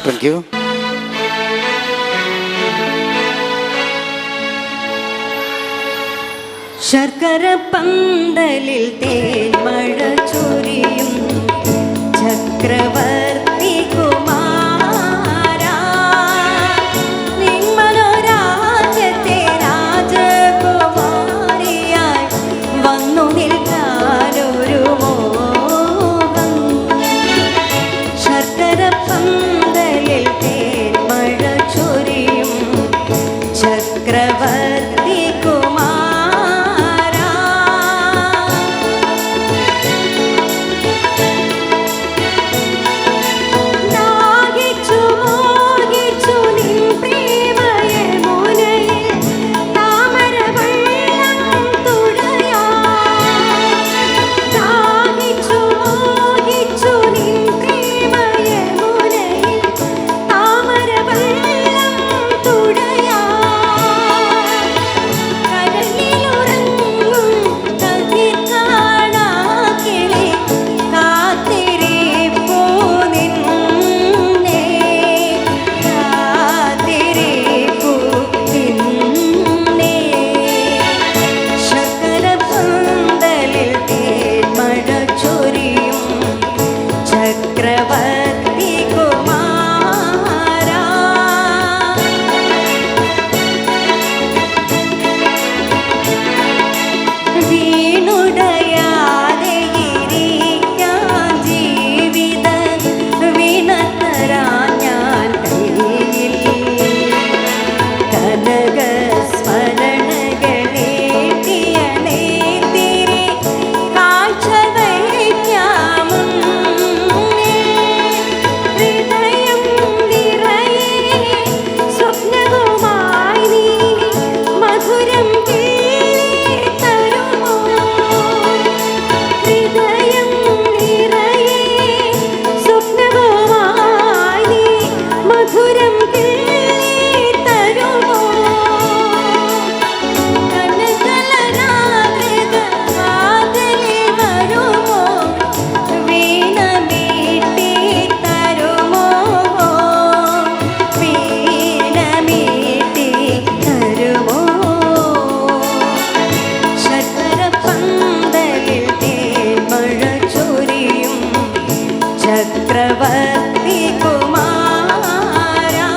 Thank you. ശർക്കര പന്തലിൽ തേന്മഴ ചൊരിയും ചക്രവർത്തി കുമാരാ, നിന്മനോരാജ്യത്തെ രാജകുമാരിയായി വന്നു നിൽക്കാനൊരു മോഹം. ശർക്കര പന്തലിൽ തേന്മഴ ചൊരിയും ചക്രവർത്തി ചക്രവർത്തി കുമാരാ,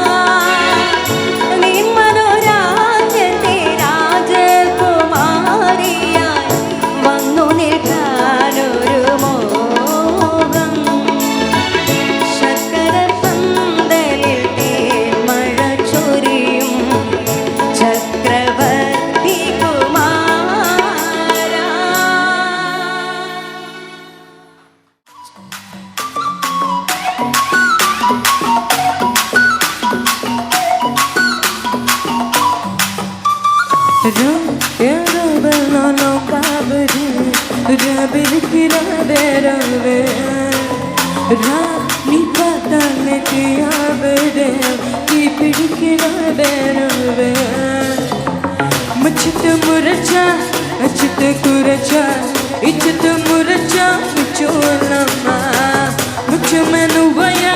നിന്മനോരാജ്യത്തെ രാജകുമാരിയായി വന്നു നിൽക്കാനൊരു മോഹം. ശർക്കര പന്തലിൽ തേന്മഴ ചൊരിയും ചക്രവർത്തി കുമാരാ. Machita muracha, achita kuracha, ichita muracha, mucholama, muchamenu vaya,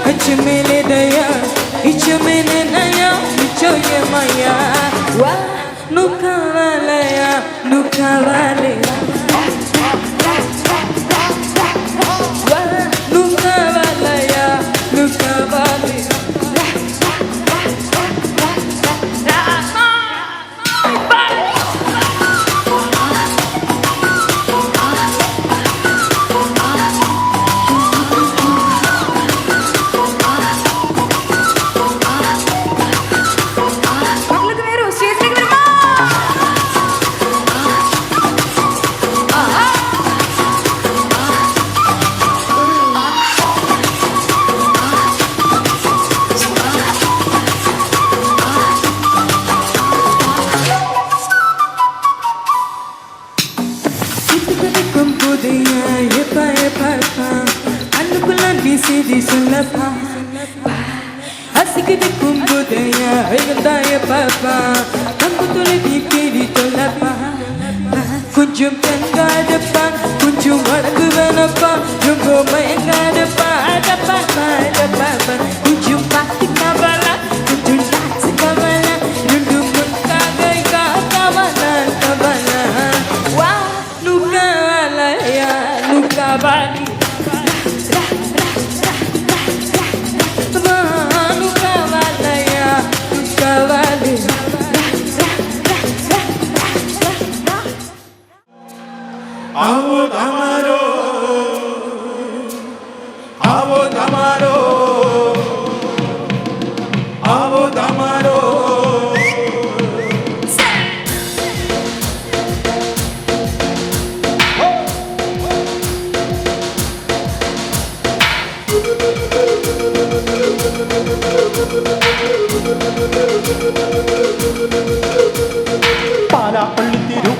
achimele daya, ichamene naya, muchoye maya, wa nukavalaya, nukavale. Asikide kumbudaya, ayandaya papa, kambutule dikiri tolapa. Kunjum tengadapa, kunjum vadakuvanapa, jungo mayangadapa, adapa, adapa, kunjum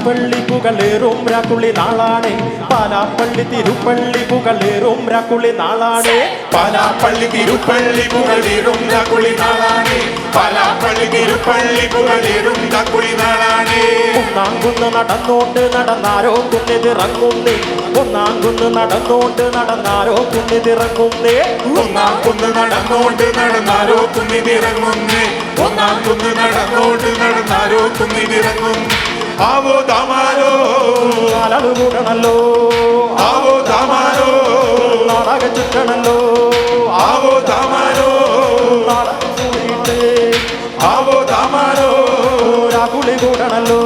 Thiruppally പുകളേറും രാക്കുളി നാളാണ് Palapalli Thiruppally പുകളേറും രാക്കുളി നാളാണ് Palapalli Thiruppally പുകളേറും രാക്കുളി നാളാണ് Palapalli Thiruppally പുകളേറും രാക്കുളി നാളാണ് ഒന്നാം കുന്ന് നടന്നോണ്ട് നടന്നാരോ കുന്നിതിറങ്ങുന്നേ ഒന്നാം കുന്ന് നടന്നോണ്ട് നടന്നാരോ കുന്നിതിറങ്ങുന്നേ ഒന്നാം കുന്ന് നടന്നോണ്ട് നടന്നാരോ കുന്നിതിറങ്ങുന്നേ ഒന്നാം കുന്ന് നടന്നോണ്ട് നടന്നാരോ കുന്നിതിറങ്ങും ആവോ ദാമാരോ നാലു കൂടണല്ലോ ആവോ ദാമാരോ നാടക ചുറ്റണല്ലോ ആവോ ദാമാരോ നാടകം കൂടിയിട്ട് ആവോ ദാമാരോ രാകുളി കൂടണല്ലോ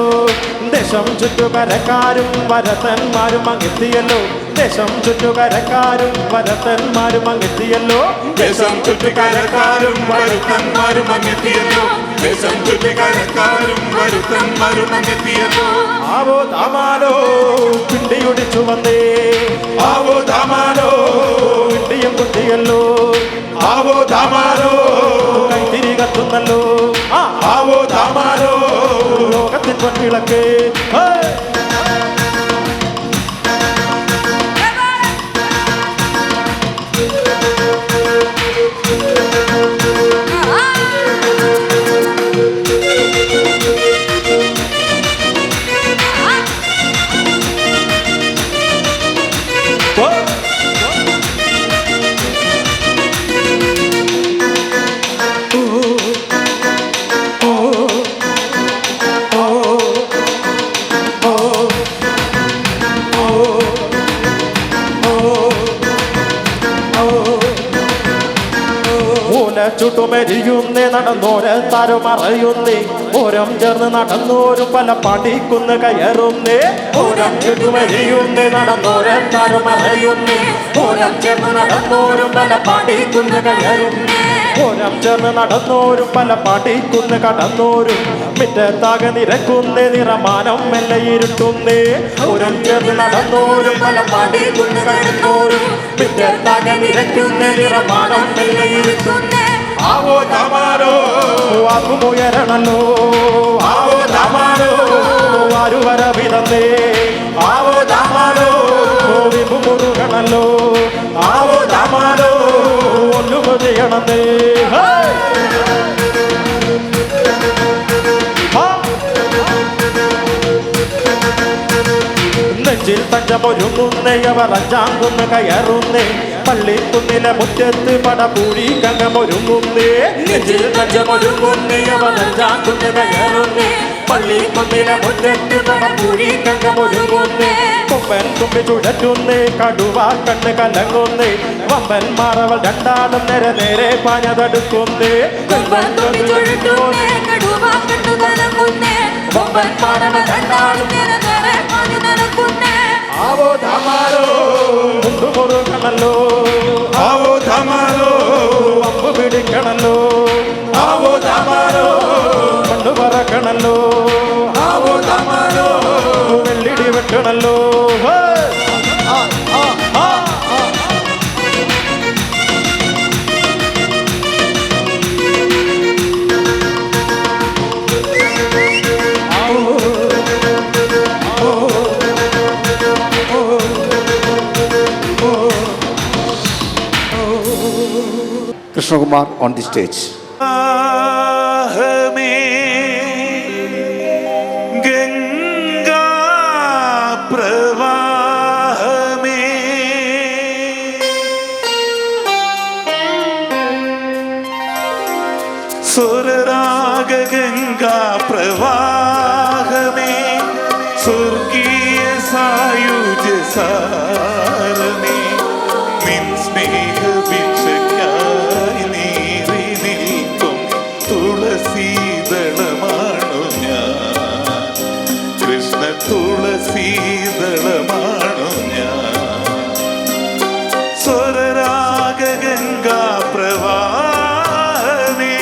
ദേശം ചുറ്റുകരക്കാരും വരത്തന്മാരും അങ്ങെത്തിയല്ലോ ദേശം ചുറ്റുകരക്കാരും വരത്തന്മാരും അങ്ങെത്തിയല്ലോ ദേശം ചുറ്റിക്കരക്കാരും വരുത്തന്മാരും അങ്ങെത്തിയല്ലോ ദേശം ചുറ്റിക്കരക്കാരും വരുത്തന്മാരും അങ്ങെത്തിയല്ലോ ആവോ താമാലോ പിണ്ടിയൊടിച്ചു വന്നേ ആവോ ദാമാരോ പിണ്ടിയും കുത്തിയല്ലോ ആവോ ദാമാരോ കൈത്തിരി കത്തുന്നല്ലോ ആ ആവോ ദാമാരോ ലോകത്തിൻ പൊൻവിളക്ക് ചുട്ടുമെരിയുന്നേ നടന്നോര് തരുമറയുന്നേ ഓരം ചേർന്ന് നടന്നോരും പല പാടിക്കുന്ന് കയറുന്നേ ഓരം ചുട്ടുമെരിയുന്നേ നടന്നോര് തരുമറയുന്നേ ഓരം ചേർന്ന് നടന്നോരും പല പാടിക്കുന്ന് കയറുന്നേ ഓരം ചേർന്ന് നടന്നോരും പല പാടിക്കുന്ന് കടന്നോരും മിറ്റത്താകെ നിരക്കുന്നേ നിറമാനം മെല്ലെ ഇരുട്ടുന്നേ ഓരം ചേർന്ന് നടന്നോരും പല പാടിക്കുന്ന് കടന്നോരും മിറ്റത്താകെ നിരക്കുന്നേ നിറമാനം മെല്ലെ ഇരുട്ടുന്നേ ആവോ ദാമാരോ വാക്കുമുയരണല്ലോ ആവോ ദാമാരോ ആരുവര വിതന്നേ ആവോ ദാമാരോ വിമുറുകണല്ലോ ആവോ ദാമാരോ ഒല്ലുമ ചെയ്യണന്നേ നെഞ്ചിൽ തഞ്ചമൊരുങ്ങുന്നേ അവർ അഞ്ചാം കുന്ന് കയറുന്നേ പള്ളിക്കുന്നിലെ മുറ്റത്ത് പടപൂരി കങ്ങമൊരുങ്ങുന്നേ നെഞ്ചിൽ തഞ്ചമൊരുങ്ങുന്നേ അവർ അഞ്ചാം കുന്ന് കയറുന്നേ പള്ളിക്കുന്നിലെ മുറ്റത്ത് പടപൂരി കങ്ങമൊരുങ്ങുന്നേ കൊമ്പൻ തുമ്പി ചുഴറ്റുന്നേ കടുവ കണ്ണ് കലങ്ങുന്നേ വമ്പൻ മാറവൾ രണ്ടാളും നേരെ നേരെ പാഞ്ഞതടുക്കുന്നേ കൊമ്പൻ തുമ്പി ചുഴറ്റുന്നേ കടുവ കണ്ടു കലങ്ങുന്നേ കൊമ്പൻ മാറവൾ രണ്ടാളും നേരെ നേരെ പാഞ്ഞു നടക്കുന്നേ ആവോ ദാമാരോ മുണ്ടുമുറുകണല്ലോ ആവോ ദാമാരോ വമ്പ് പിടിക്കണല്ലോ ആവോ ദാമാരോ മണ്ണു പറക്കണല്ലോ ആവോ ദാമാരോ വെള്ളിടി വെട്ടണല്ലോ Krishnakumar on the stage. Ganga പ്രവാഹമേ സുരരാഗ Ganga പ്രവാഹമേ സ്വർഗീയ സായുജ സാരമേ നിൻ സ്നേഹ ഭിക്ഷയ്ക്കായി നീറി നിൽക്കും തുളസീദളമാണു ഞാൻ കൃഷ്ണ തുളസീദളമാണു ഞാൻ സ്വരരാഗ ഗംഗാ പ്രവാഹമേ.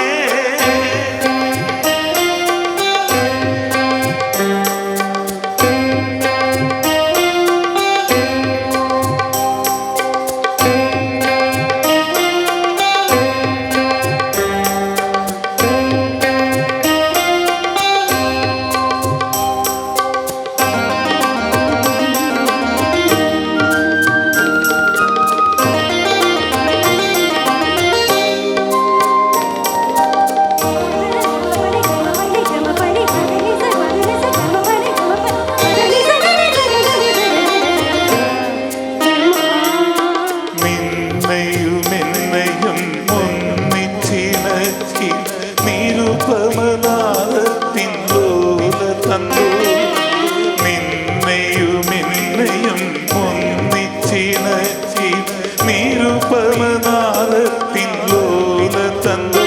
തന്നു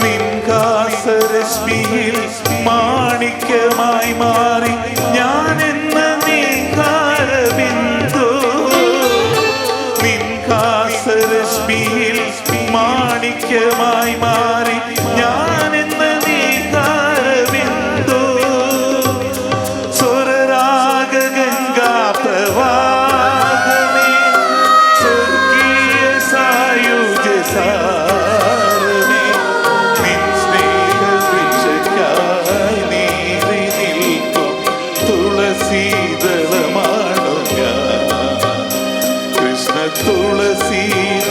നിൻകാസരശ്മിയിൽ മാണിക്യമായി മാറി ഞാൻ എന്ന നീകാരബിന്ദു നിൻകാസരശ്മിയിൽ മാണിക്യമായി മാറി ഞാൻ എന്ന നീകാരബിന്ദു സ്വരരാഗ ഗംഗാ പ്രവാഹമേ സ്വർഗീയ സായുജ സാരമേ നിൻ സ്നേഹവൃക്ഷക്കായി നീറി നിൽക്കും തുളസീദളമാണു ഞാൻ കൃഷ്ണ തുളസീദളമാണു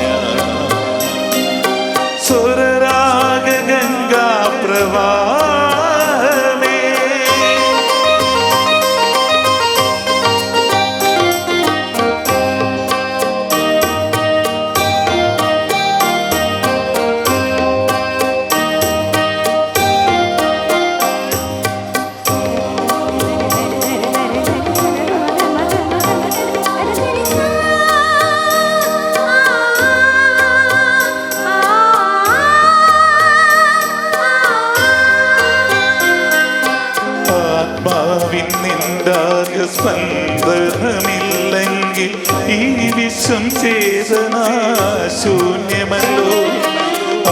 ഞാൻ സ്വരരാഗ ഗംഗാ പ്രവാഹമേ ആത്മാവിൻ നിന്ദാക സ്പന്ദനമില്ലെങ്കിൽ ഈ വിശ്വം ചേതനാശൂന്യമല്ലോ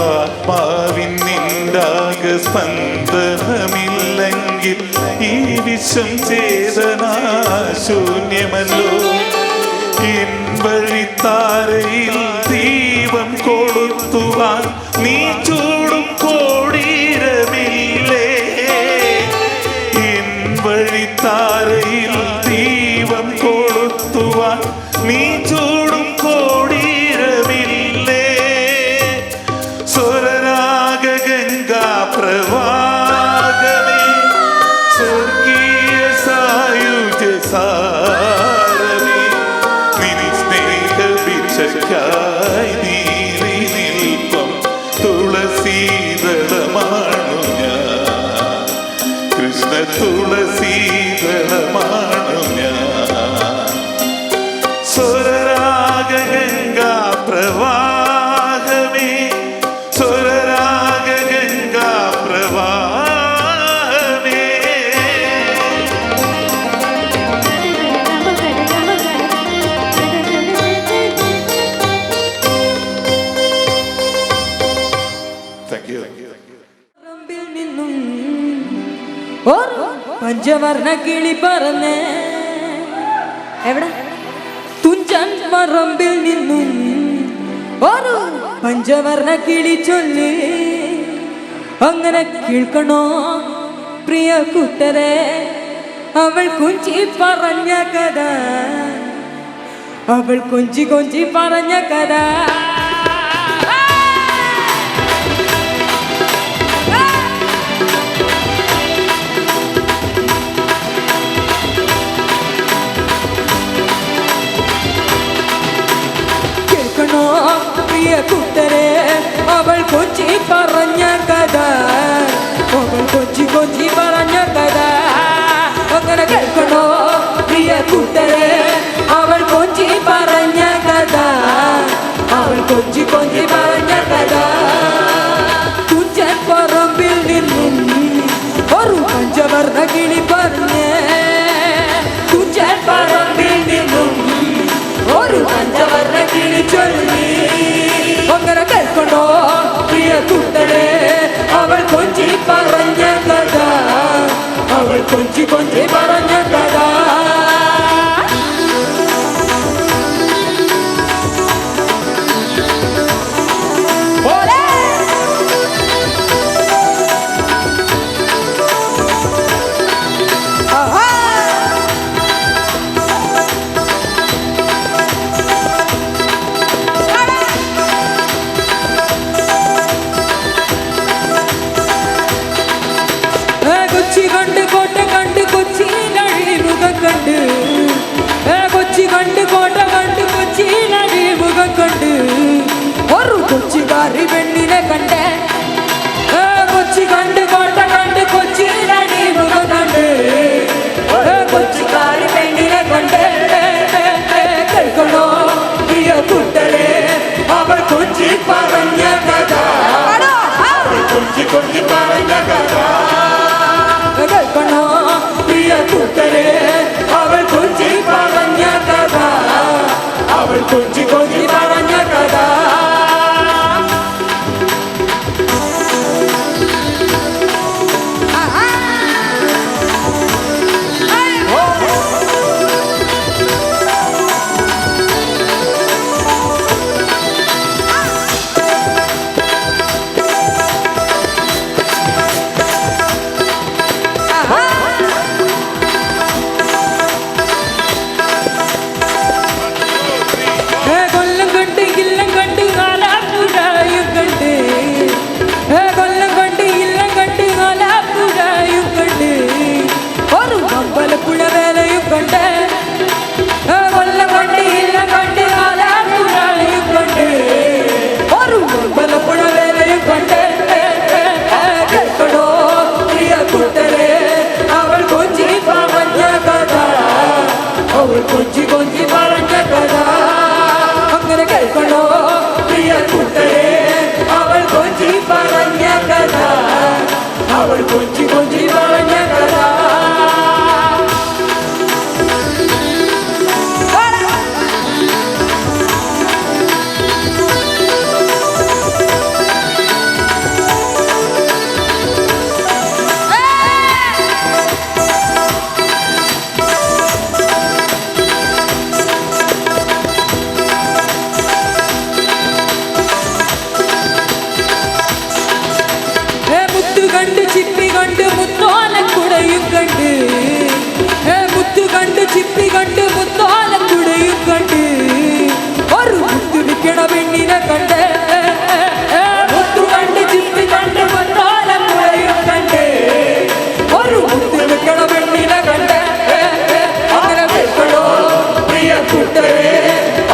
ആത്മാവിൻ നിന്ദാക സ്പന്ദനമില്ലെങ്കിൽ ഈ വിശ്വം ചേതനാശൂന്യമല്ലോ എൻ വഴിത്താരയിൽ ദീപം കൊളുത്തുവാൻ നീ ചൂടും കോടീരമില്ലേ വഴിത്താരയിൽ ദീപം കൊളുത്തുവാൻ നീ ചൂടും കോടീരമില്ലേ സ്വരരാഗ ഗംഗാ പ്രവാഹമേ സ്വർഗീയ സായുജ സാരമേ നിൻ സ്നേഹഭിക്ഷക്കായി നീറി നിൽപ്പം തുളസീദളമാണു ഞാൻ കൃഷ്ണ തുളസീദളമാണു ഞാൻ സ്വരരാഗ ഗംഗാ പ്രവാഹമേ സ്വരരാഗ ഗംഗാ പ്രവാഹമേ താങ്ക് യു പറമ്പിൽ നിന്നും ഒരു പഞ്ചവർണ്ണ കിളി പറന്നേ എവിടെ തുഞ്ചൻ പറമ്പിൽ നിന്നും ഒരു പഞ്ചവർണ്ണ കിളി ചൊല്ലി അങ്ങനെ കേൾക്കണോ പ്രിയ കൂട്ടരെ അവൾ കുഞ്ചി പറഞ്ഞ കഥ അവൾ കൊഞ്ചി കൊഞ്ചി പറഞ്ഞ കഥ പ്രിയ കൂട്ടരെ അവൾ കൊഞ്ചി പറഞ്ഞ കഥ അവൾ കൊഞ്ചി കൊഞ്ചി പറഞ്ഞ കഥ അങ്ങനെ കേൾക്കണോ പ്രിയ കൂട്ടരെ അവൾ കൊഞ്ചി പറഞ്ഞ കഥ അവൾ കൊഞ്ചി കൊഞ്ചി പറഞ്ഞ കഥ തുഞ്ചൻ പറമ്പിൽ നിന്നും ഒരു പഞ്ചവർണ്ണ കിളി പറഞ്ഞേ തുഞ്ചൻ പറമ്പിൽ നിന്നും ഒരു പഞ്ചവർണ്ണ കിളി ചൊല്ലി അങ്ങനെ കേൾക്കണോ പ്രിയ കൂട്ടരെ അവൾ കൊഞ്ചി പറഞ്ഞ കഥ അവൾ കൊഞ്ചി കൊഞ്ചി പറഞ്ഞ കഥ കൊച്ചി കണ്ട് കോട്ട കണ്ട് കൊച്ചിയിലഴിമുഖം കണ്ട് കൊച്ചി കണ്ട് കോട്ട കണ്ട് കൊച്ചിയിലഴിമുഖം കണ്ട് ഒരു കൊച്ചിക്കാരി പെണ്ണി ചിപ്പി കണ്ട് മുത്താലക്കുടയും കണ്ട് ഒരു മുത്തു വിൽക്കണ പെണ്ണിനെ കണ്ട് മുത്തു കണ്ട് ചിപ്പി കണ്ട് മുത്താലക്കുടയും കണ്ട് ഒരു മുത്തു വിൽക്കണ പെണ്ണിനെ കണ്ട് അങ്ങനെ വെക്കണോ പ്രിയ കൂട്ടരെ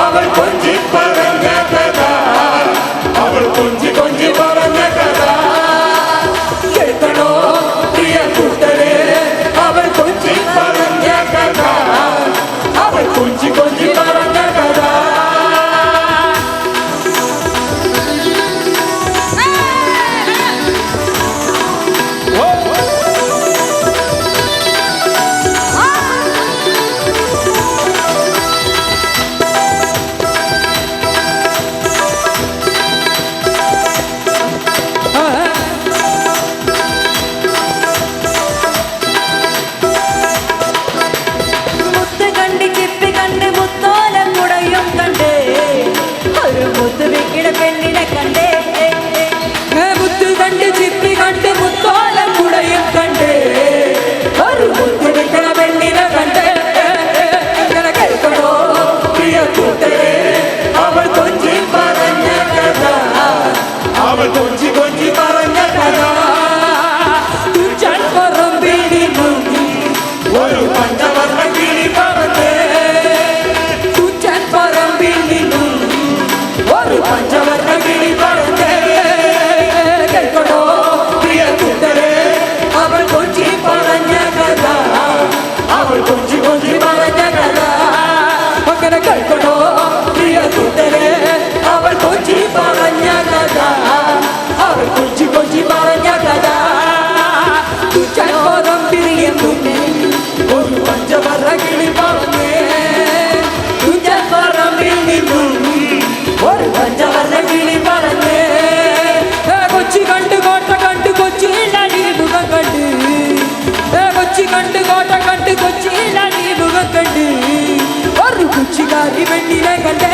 അവൾ കൊഞ്ചി പറഞ്ഞ കഥ അവൾ കൊഞ്ചി കൊഞ്ചി പറഞ്ഞ കഥ കേൾക്കണോ പ്രിയ കൂട്ടരെ അവൾ കൊഞ്ചി പറഞ്ഞ കഥ അവൾ കൊഞ്ചി കൊഞ്ചി പറഞ്ഞ കഥ മുത്ത് കണ്ട് ചിപ്പി കണ്ട് മുത്തോലക്കുടയും കണ്ട് ഒരു മുത്ത് വെക്കിട പെണ്ണിനെ കണ്ടേ മുത്ത് കണ്ട് ചിപ്പി കണ്ട് മുത്തോലക്കുടയും കണ്ട് ഒരു മുത്ത് വിൽക്കണ പെണ്ണിനെ കണ്ട് ഇങ്ങനെ കേൾക്കണോ പ്രിയ കൂട്ടരെ അവൾ കൊഞ്ചി പറഞ്ഞ കഥ അവൾ കൊഞ്ചി കൊഞ്ചി പറഞ്ഞ കഥ തുഞ്ചൻ പറമ്പിൽ നിന്നും ഒരു പഞ്ചവർണ്ണ കിളി പറന്ന് തുഞ്ചൻ പറമ്പിൽ നിന്നും ഒരു പഞ്ചവർണ്ണ കിളി പറന്ന് കേൾക്കണോ പ്രിയ കൂട്ടരെ അവൾ കൊഞ്ചി പറഞ്ഞ കഥ അവൾ കൊഞ്ചി കൊഞ്ചി പറഞ്ഞ കഥ അങ്ങനെ കേൾക്കണോ പ്രിയ കൂട്ടരെ അവൾ കൊഞ്ചി പറഞ്ഞ കഥ അവൾ കൊഞ്ചി കൊഞ്ചി പറഞ്ഞ കഥ തുഞ്ചൻ പറമ്പിൽ നിന്നും ഒരു പഞ്ചവർണ്ണ കിളി പറന്ന് തുഞ്ചൻ പറമ്പിൽ നിന്നും ഒരു പഞ്ചവർണ്ണ കിളി പറന്ന് കൊച്ചി കണ്ട് കോട്ട കണ്ട് കൊച്ചിയിൽ അടിമുഖം കണ്ട് കൊച്ചി കണ്ട് കോട്ട കണ്ട് കൊച്ചിയിൽ അടിമുഖം കണ്ട് ഒരു കൊച്ചിക്കാരി പെണ്ണിനെ കണ്ട്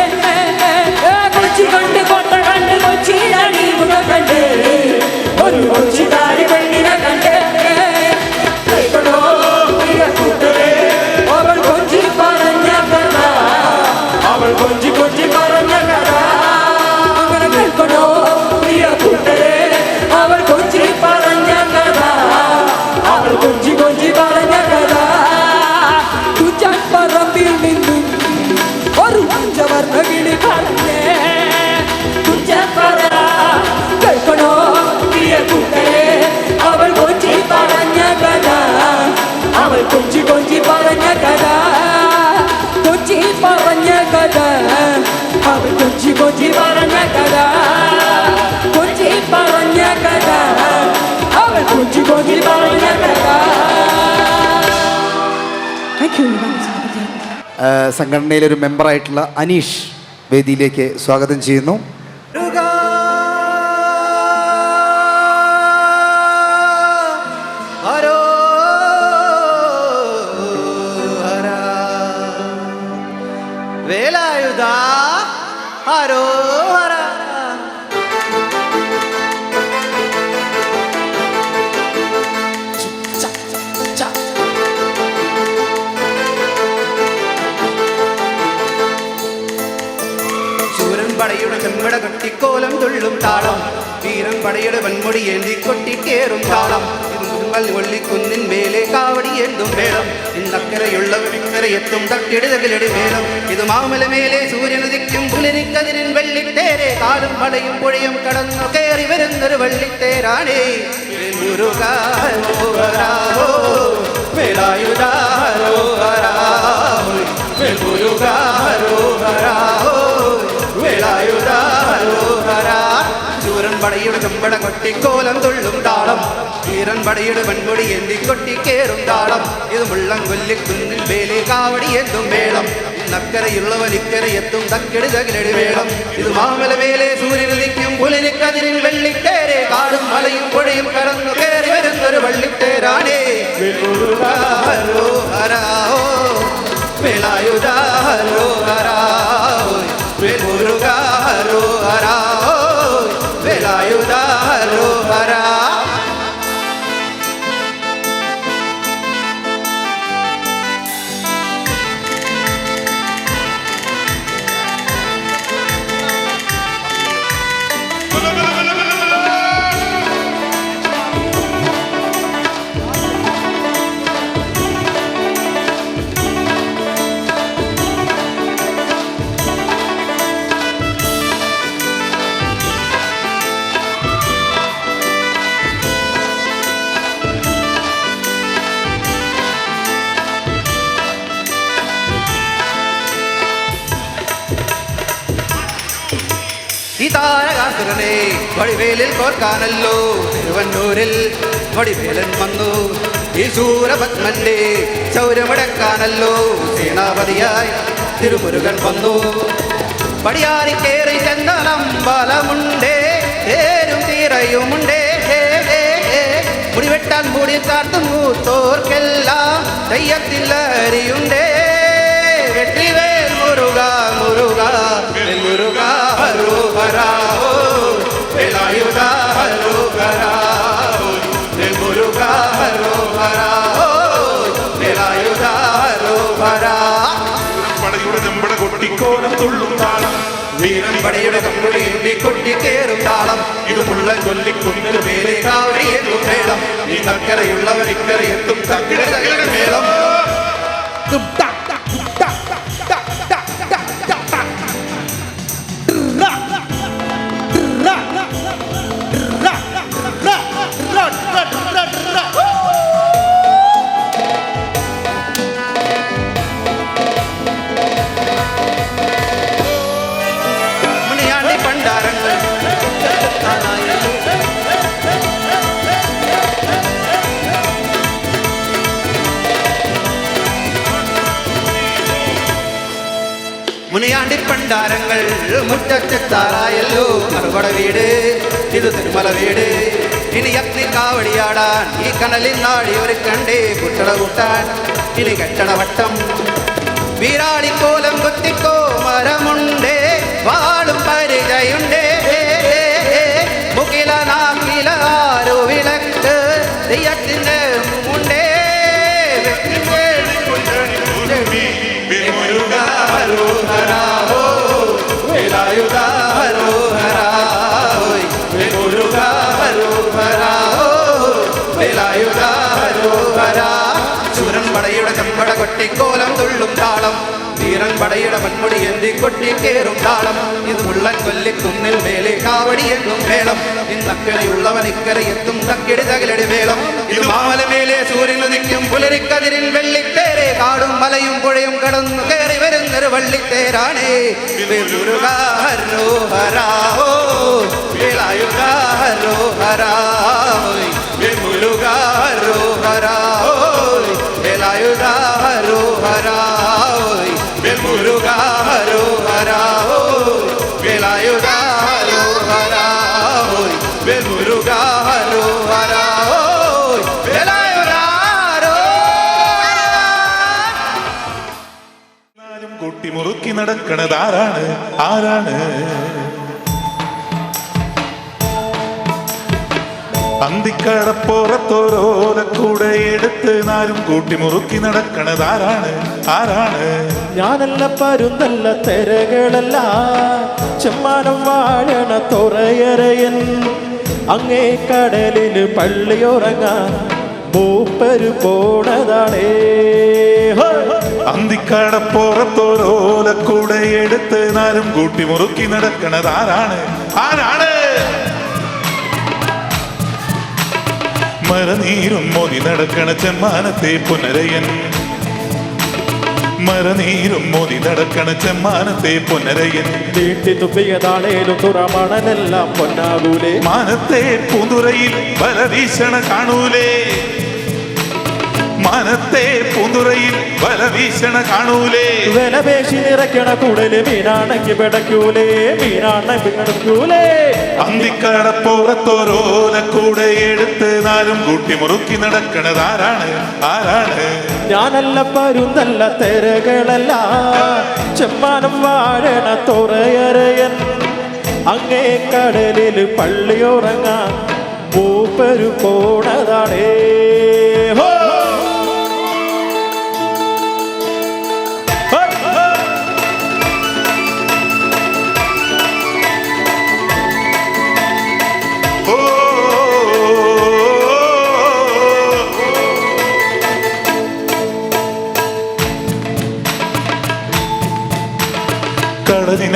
കൊച്ചി കണ്ട് കോട്ട കണ്ട് കൊച്ചിയിൽ അടിമുഖം കണ്ട് ഒരു കൊച്ചിക്കാരി പെണ്ണിനെ കണ്ട് കേൾക്കണോ പ്രിയ കൂട്ടരെ അവൾ കൊഞ്ചി പറഞ്ഞ കഥ അവൾ കൊഞ്ചി കൊഞ്ചി പറഞ്ഞ കഥ അങ്ങനെ കേൾക്കണോ പ്രിയ കൂട്ടരെ അവൾ കൊഞ്ചി പറഞ്ഞ കഥ അവൾ കൊഞ്ചി കൊഞ്ചി പറഞ്ഞ കഥ തുഞ്ചൻ പറമ്പിൽ നിന്നും ഒരു പഞ്ചവർണ്ണ കിളി പറഞ്ഞേ തുഞ്ചൻ പറ കേൾക്കണോ പ്രിയ കൂട്ടരെ അവൾ കൊഞ്ചി പറഞ്ഞ കഥ അവൾ കൊഞ്ചി കൊഞ്ചി പറഞ്ഞ കഥ കൊച്ചി പറഞ്ഞ കഥ അവൾ കൊഞ്ചി കൊഞ്ചി പറഞ്ഞ കഥ കൊച്ചി പറഞ്ഞ കഥ അവൾ കൊഞ്ചി കൊഞ്ചി പറഞ്ഞ കഥ. സംഘടനയിലെ ഒരു മെമ്പറായിട്ടുള്ള അനീഷ് വേദിയിലേക്ക് സ്വാഗതം ചെയ്യുന്നു. വേലായുധ ഹരോഹര ശൂരൻ പടയുടെ ചെമ്പട കെട്ടിക്കോലം തുള്ളും താളം വീരൻ പടയുടെ വൻമൊഴി ഏന്തി കൊട്ടിക്കേറും താളം കൊള്ളിക്കുന്നിൻ മേലെ കാവടി എന്തും വേണം ഇന്നക്കരയുള്ളവർ ഇക്കരയെത്തും തക്കിടുതകിലടി വേണം ഇത് മാമല മേലെ സൂര്യനുദിക്കും പുലരിക്കതിരിൻ വെള്ളിത്തേരെ കാലും മലയും പുഴയും കടന്നു കയറി വരുന്നൊരു വെള്ളിത്തേരാണേ ശൂരൻ പടയുടെ ചെമ്പട കൊട്ടിക്കോലം തുള്ളും താളം വീരൻ പടയുടെ വൻകൊടി എന്തി കൊട്ടിക്കേറും താളം ഇത് മുള്ളം കൊല്ലിക്കുന്നിൽ വേലേ കാവടി എന്തും വേളം ഇന്നക്കരയുള്ളവൻ ഇക്കരയെത്തും തക്കെടുതകിലടി വേളം ഇത് മാമല മേലെ സൂര്യനുദിക്കും പുലരിക്കതിരിൽ വെള്ളിത്തേരെ കാടും മലയും പുഴയും കടന്നു കയറി വരുന്നൊരു വെള്ളിത്തേരാണേ വേലായുധാരോ ഹരാ വേലായുധാരോ ഹരാ. ഈ താരകാസുരനെ വടിവേലിൽ കോർക്കാനല്ലോ തിരുവന്നൂരിൽ വടിവേലൻ വന്നു. ഈ ശൂരപത്മന്റെ ശൗര്യമടക്കാനല്ലോ സേനാപതിയായി തിരുമുരുകൻ വന്നു. പടിയാറി കേറി ചെന്നലം ബലമുണ്ടേ, തേരും തീരയുമുണ്ടേ. മുടിവെട്ടാൻ മുടി ചാർത്തും മൂത്തോർക്കെല്ലാം തെയ്യത്തില്ലരിയുണ്ടേ. വെற்றிവേൽ മുരുക മുരുക മുരുക ഹരോഹരാ വേലായുധ ഹരോഹരാ മുരുക ഹരോഹരാ വേലായുധ ഹരോഹരാ. പടയുടെ ചെമ്പട കൊട്ടിക്കോലം തുള്ളും താളം, വീരൻ പടയുടെ കമ്പടി കൊട്ടിക്കേറും താളം. ഇത് മുള്ളൻ കൊല്ലിക്കുന്നിന് മേലെ കാവടിയെത്തും മേളം. ഈ തക്കരയുള്ളവർ ഇക്കരയെത്തും തക്കിട തകിട മേളം. മുനിയാണ്ടി പണ്ടാരങ്ങൾ മുനിയാണ്ടി പണ്ടാരങ്ങൾ മുറ്റത്തെത്താറായല്ലോ. മറുപട വീട് ഇത് തിരുമല വീട്. ഇനി അഗ്നി കാവടിയാടാൻ ഈ കനലിൽ നാടി ഒരു കണ്ടേ കുട്ടട കൂട്ടാൻ ഇനി കെട്ടടവട്ടം. വീരാളിക്കോലം കൊത്തിക്കോ മരമുണ്ടേ, വാളും പരിചയുണ്ടേ. മുകില നാക്കില ആരോ വിളക്ക് തെയ്യത്തിന്റെ മുണ്ടേ. മുരുക ഹരോഹരാ വേലായുധ ഹരോഹരാ മുരുക ഹരോഹരാ വേലായുധ ഹരോഹരാ. ശൂരൻ പടയുടെ ചമ്പട കൊട്ടിക്കോലം തുള്ളും താളം, വീരൻ പടയുടെ പന്മുടി എന്തി കൊട്ടിക്കേറും താളം. ഇത് മുള്ളൻ കൊല്ലിക്കുന്നിൽ മേലെ കാവടി എന്നും മേളം. ഇന്നക്കരയുള്ളവൻ ഇക്കരയെത്തും തക്കിടി തകിലടി മേളം. ഇത് മാമലമേലെ സൂര്യൻ ഉദിക്കും പുലരിക്കതിരിൻ വെള്ളിത്തേരെ. കാടും മലയും പുഴയും കടന്നു കയറി വരുന്നൊരു വള്ളിത്തേരാണേ. മുരുക ഹരോഹരാ വേലായുധ ഹരോഹരാ മുരുക ഹരോഹരാ വേലായുധ ഹരോഹരാ മുരുക ഹരോഹരാ വേലായുധ ഹരോഹരാ മുരുക ഹരോഹരാ വേലായുധ കൂട്ടി മുറുക്കി നടക്കണത് ആരാണ് ആരാണ്? അന്തിക്കടപ്പുറത്തോരോലക്കൂടെ എടുത്ത് നാലും കൂട്ടി മുറുക്കി നടക്കണത് ആരാണ് ആരാണ്? ഞാനല്ല പരുന്നല്ല തെരകളല്ല ചെമ്മാനം വാഴണ തുറയരയൻ. അങ്ങേ കടലിൽ പള്ളിയുറങ്ങാൻ മൂപ്പര് പോണതാണേ. അന്തിക്കടപ്പുറത്തോരോലക്കൂടെ എടുത്ത് നാലും കൂട്ടി മുറുക്കി നടക്കണത് ആരാണ് ആരാണ്? മരനീരും മോതി നടക്കണ ചെമ്മാനത്തെ പുനരയൻ. മരനീരും മോതി നടക്കണ ചെമ്മാനത്തെ പുനരയൻ. നീട്ടി തുപ്പിയതാണേലും തുറമണലെല്ലാം പൊന്നാകൂലേ. മാനത്തെ പൂന്തുറയിൽ ബലവീശണ കാണൂലേ. മാനത്തെ പൂന്തുറയിൽ ബലവീശണ കാണൂലേ. വിലപേശി നിറയ്ക്കണ കൂടല് മീനാണെങ്കിൽ പിടയ്ക്കൂലേ. മീനാണെങ്കിൽ പിടയ്ക്കൂലേ. അന്തിക്കടപ്പുറത്തോരോലക്കൂടെ എടുത്ത് നാലും കൂട്ടി മുറുക്കി നടക്കണത് ആരാണ് ആരാണ്? ഞാനല്ല പരുന്നല്ല തെരകളല്ല ചെമ്മാനം വാഴണ തുറയരയൻ. അങ്ങേ കടലിൽ പള്ളിയുറങ്ങാൻ മൂപ്പര് പോണതാണേ.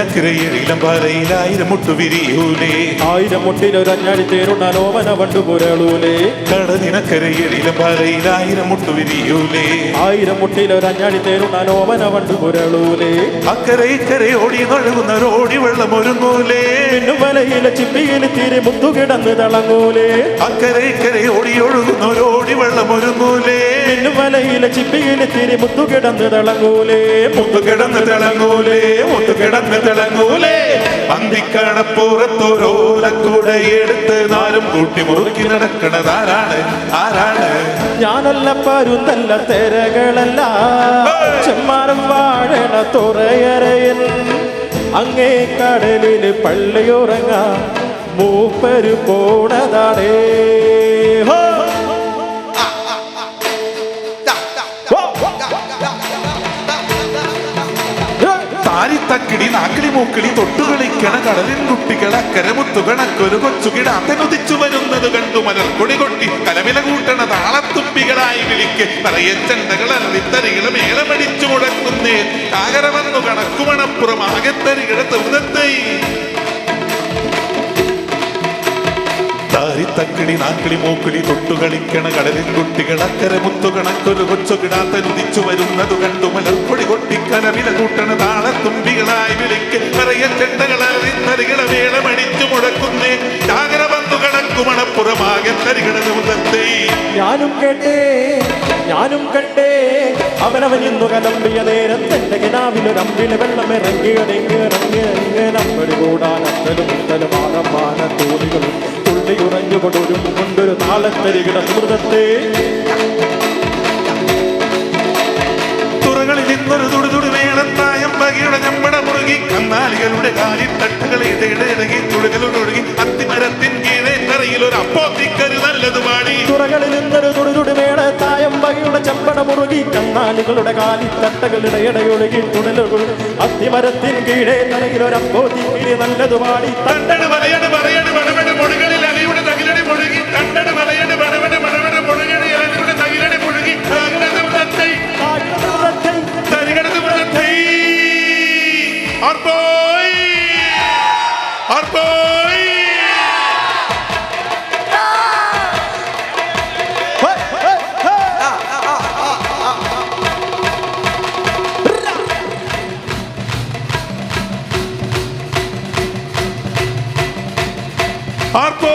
കടലിനക്കരയിളം പാലയിലായിരം മുട്ടു വിരിയൂലേ ആയിരം മുട്ടിലൊരഞ്ഞാടി തേരുണ്ണാൻ ഓമന വണ്ടു പുരളൂലേ കടലിനക്കരയിളം പാലയിലായിരം മുട്ടു വിരിയൂലേ ആയിരം മുട്ടിലൊരഞ്ഞാടി തേരുണ്ണാൻ ഓമന വണ്ടു പുരളൂലേ അക്കരെ ഇക്കരെ ഓടി നഴുകുന്നവരോടി വെള്ളം ഒരുങ്ങൂലേ മിന്നുമലയിലെ ചിപ്പിയിൽ തീരെ മുത്തു കിടന്ന് തിളങ്ങൂലേ അക്കരെ ഇക്കരെ ഓടി ഒഴുകുന്നവരോടി വെള്ളം ഒരുങ്ങൂലേ മിന്നുമലയിലെ ചിപ്പിയിൽ തീരെ മുത്തു കിടന്ന് തിളങ്ങൂലേ മുത്തു കിടന്ന് തിളങ്ങൂലേ മുത്തു കിടന്ന് തിളങ്ങൂലേ അന്തിക്കടപ്പുറത്തോരോലക്കൂടെ എടുത്ത് നാലും കൂട്ടി മുറുക്കി നടക്കണതാരാണ് ആരാണ് ഞാനല്ല പരുന്തല്ല തെരകളല്ല ചെമ്മാനം വാഴണ തുറയരയൻ അങ്ങേ കടലിൽ പള്ളിയുറങ്ങ മൂപ്പര് പോണതാടേ ഹോ! താരിത്തക്കിടി നാക്കിളി മൂക്കിളി തൊട്ടുകളിക്കണ കടലിൻ കുട്ടികൾ അക്കരെ മുത്തുകണക്കൊരു കൊച്ചു കിടാത്തനുദിച്ചു വരുന്നത് കണ്ടു മലർക്കൊടി കൊട്ടി കലവില കൂട്ടണ താളത്തുമ്പികളായി വിളിക്ക് പറയച്ചണ്ടകൾ അരളിത്തരികളെ മേളമടിച്ചു മുടക്കുന്നേ കാകര വന്നു കണക്കുമണപ്പുറം ആകത്തരികളെ തീർന്നത്തൈ താരിത്തക്കിടി നാക്കിളി മൂക്കിളി തൊട്ടുകളിക്കണ കടലിൻ കുട്ടികൾ അക്കരെ മുത്തുകണക്കൊരു കൊച്ചു കിടാത്തനുദിച്ചു വരുന്നത് കണ്ടു മലർപ്പൊടി കൊട്ടിക്കലവില കൂട്ടണ താളത്തുമ്പികളായി വിളിക്ക് പറയ ചെണ്ടകളറിത്തരികളെ വേളമടിച്ചു മുടക്കുന്നേ ചാകര വന്നു കണക്കുമണപ്പുറമാകെ തരികളെ നിർത്തേ ഞാനും കണ്ടേ അവനവൻ ഇന്നു കലമ്പിയ നേരം തന്റെ കിനാവിലൊരമ്പിലെ വെള്ളം ഇറങ്ങിയടങ്ങി കൂടാൻ അത്തലും മുത്തലും ആകമ്പാന തോണികളും തുള്ളിയുറഞ്ഞുകൊണ്ടൊരു കൊണ്ടൊരു താളത്തരികിട മൃതത്തെ തുറകളിൽ ഇന്നൊരു തുടുതുടി വേളത്തായം പകയുടെ ഞമ്മട മുറുകി കന്നാലികളുടെ കാലിൽ തട്ടുകളെ ഇടയിടകി തുടുകളൊഴുകി അത്തിമരത്തിൻ കീഴേ തറയിൽ ഒരു അപ്പോത്തിക്കരു നല്ലത് പാടി തുറകളിൽ നിന്നൊരു തുടുതുടി വേളത്തായം പകയുടെ ചെമ്പട മുറുകി കന്നാലികളുടെ കാലിൽ തട്ടകളുടെ ഇടയൊഴുകി തുടലുകൾ അത്തിമരത്തിൻ കീഴേ തറയിൽ ഒരു അപ്പോത്തിക്കിരി നല്ലത് പാടി തണ്ടട് വലയട് പറയട് വടവട് മുഴുകളിൽ അലയുടെ തകിലടി മുഴുകി തണ്ടട് വലയട് വടവട് മടവട് മുഴുകടി അലയുടെ തകിലടി മുഴുകി തരികടത്ത് മൃതത്തൈ ആർപ്പോയ് ആർപ്പോയ് ആർപ്പോ